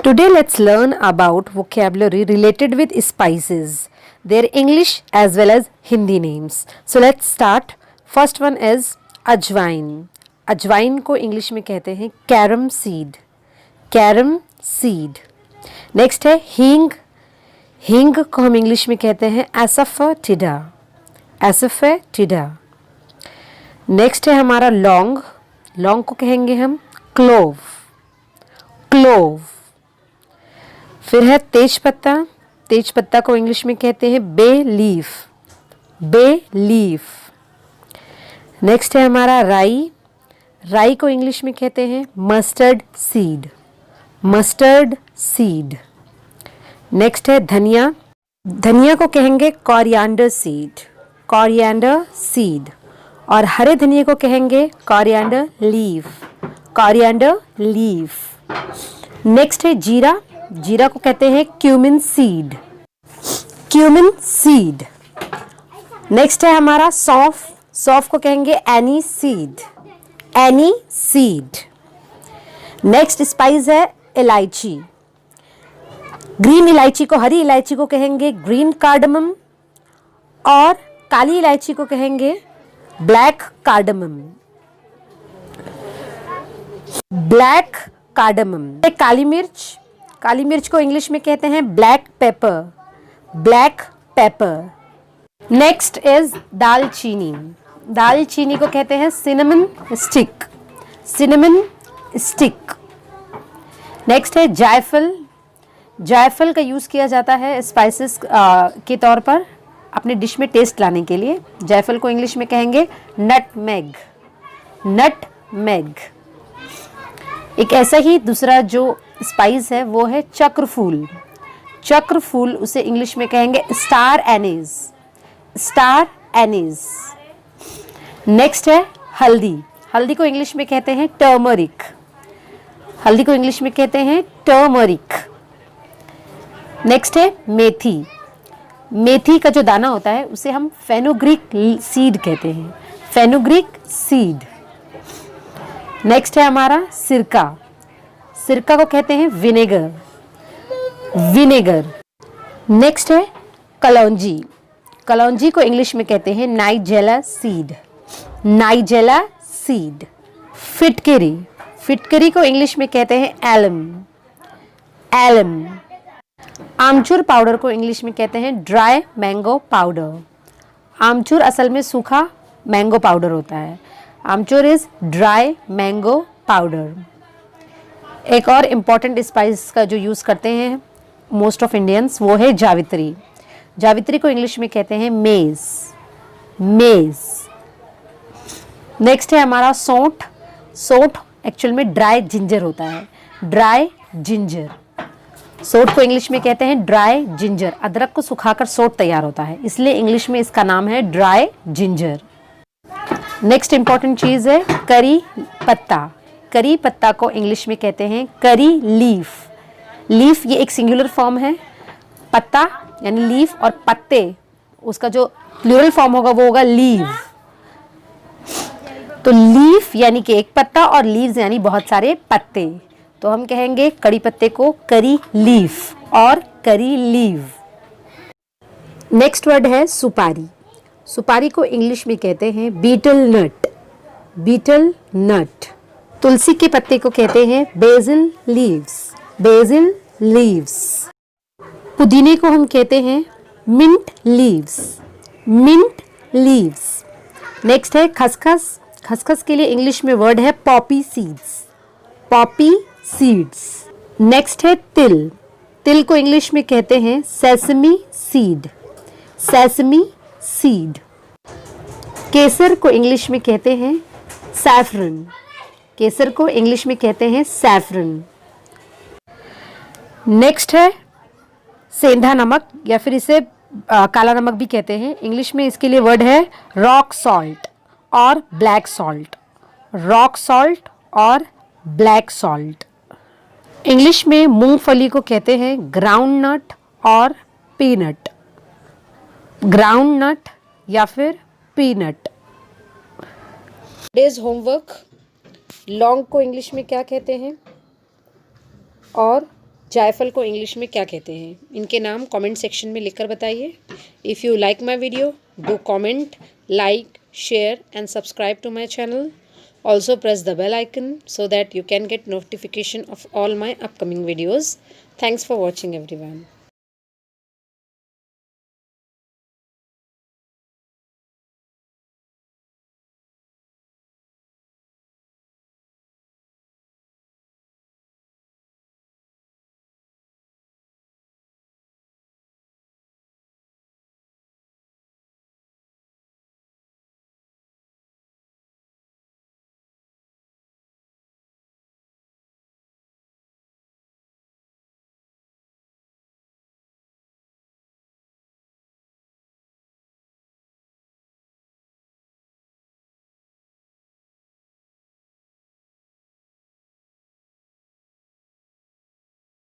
Today let's learn about vocabulary related with spices, their English as well as Hindi names. So let's start. First one is अजवाइन. अजवाइन को English में कहते हैं carom seed. Carom seed. Next है हींग. हींग को हम इंग्लिश में कहते हैं एसफेटिडा. एसफेटिडा. नेक्स्ट है हमारा लौंग. लौंग को कहेंगे हम क्लोव. क्लोव. फिर है तेज पत्ता. तेज पत्ता को इंग्लिश में कहते हैं bay leaf. Bay leaf. Next है हमारा राई. राई को इंग्लिश में कहते हैं mustard seed. Mustard seed. Next है धनिया. धनिया को कहेंगे कोरिएंडर सीड. Coriander seed. और हरे धनिया को कहेंगे coriander leaf. Coriander leaf. Next है जीरा. जीरा को कहते हैं cumin seed. Cumin seed. Next है हमारा सौंफ. सौंफ को कहेंगे any seed. Any seed. Next spice है इलायची. ग्रीन इलायची को, हरी इलायची को कहेंगे ग्रीन कार्डमम और काली इलायची को कहेंगे ब्लैक कार्डमम. Black cardamom. काली मिर्च. काली मिर्च को इंग्लिश में कहते हैं black pepper. Black pepper. Next is दालचीनी. दालचीनी को कहते हैं cinnamon stick. Cinnamon stick. Next है जायफल. जायफल का यूज़ किया जाता है स्पाइसेस के तौर पर अपने डिश में टेस्ट लाने के लिए. जायफल को इंग्लिश में कहेंगे नटमेग. नटमेग. एक ऐसा ही दूसरा जो स्पाइस है वो है चक्रफूल. चक्रफूल उसे इंग्लिश में कहेंगे star Annie's. Star Annie's. Next है हल्दी. हल्दी को इंग्लिश में कहते हैं टर्मरिक. हल्दी को इंग्लिश में कहते हैं टर्मरिक. नेक्स्ट है मेथी. मेथी का जो दाना होता है उसे हम फेनुग्रीक सीड कहते हैं. Fenugreek seed. नेक्स्ट है हमारा सिरका. सिरका को कहते हैं विनेगर. विनेगर. नेक्स्ट है कलौंजी. कलौंजी को इंग्लिश में कहते हैं नाइजेला सीड. Nigella seed. फिटकरी. फिटकरी को इंग्लिश में कहते हैं एलम. एलम. आमचूर पाउडर को इंग्लिश में कहते हैं ड्राई मैंगो पाउडर. आमचूर असल में सूखा मैंगो पाउडर होता है. आमचूर इज ड्राई मैंगो पाउडर. एक और इम्पॉर्टेंट स्पाइस का जो यूज़ करते हैं मोस्ट ऑफ इंडियंस वो है जावित्री. जावित्री को इंग्लिश में कहते हैं मेज. मेज. नेक्स्ट है हमारा सौंठ. सौंठ एक्चुअल में ड्राई जिंजर होता है. Dry ginger. सौंठ को इंग्लिश में कहते हैं ड्राई जिंजर. अदरक को सुखाकर सौंठ तैयार होता है इसलिए इंग्लिश में इसका नाम है ड्राई जिंजर. नेक्स्ट इंपॉर्टेंट चीज़ है करी पत्ता. करी पत्ता को इंग्लिश में कहते हैं करी लीफ. लीफ ये एक सिंगुलर फॉर्म है. पत्ता यानी लीफ और पत्ते उसका जो प्लूरल फॉर्म होगा वो होगा लीव. तो लीफ यानी कि एक पत्ता और लीव्स यानी बहुत सारे पत्ते. तो हम कहेंगे कड़ी पत्ते को करी लीफ और करी लीव. नेक्स्ट वर्ड है सुपारी. सुपारी को इंग्लिश में कहते हैं बीटल नट. बीटल नट. तुलसी के पत्ते को कहते हैं बेसिल लीव्स. BECIL leaves. पुदीने को हम कहते हैं mint leaves. Mint leaves. Next है खसखस. खसखस के लिए इंग्लिश में वर्ड है poppy seeds. Poppy seeds. Next है तिल. तिल को इंग्लिश में कहते हैं सेसमी सीड. Sesame seed. केसर को इंग्लिश में कहते हैं सैफरन. केसर को इंग्लिश में कहते हैं सैफरन. नेक्स्ट है सेंधा नमक या फिर इसे काला नमक भी कहते हैं. इंग्लिश में इसके लिए वर्ड है रॉक सॉल्ट और ब्लैक सॉल्ट. रॉक सॉल्ट और ब्लैक सॉल्ट. इंग्लिश में मूंगफली को कहते हैं ग्राउंड नट और पीनट. ग्राउंड नट या फिर पीनट. Days homework. लौंग को इंग्लिश में क्या कहते हैं और जायफल को इंग्लिश में क्या कहते हैं? इनके नाम कमेंट सेक्शन में लिखकर बताइए। If you like my video, do comment, like, share and subscribe to my channel. Also press the bell icon so that you can get notification of all my upcoming videos. Thanks for watching everyone.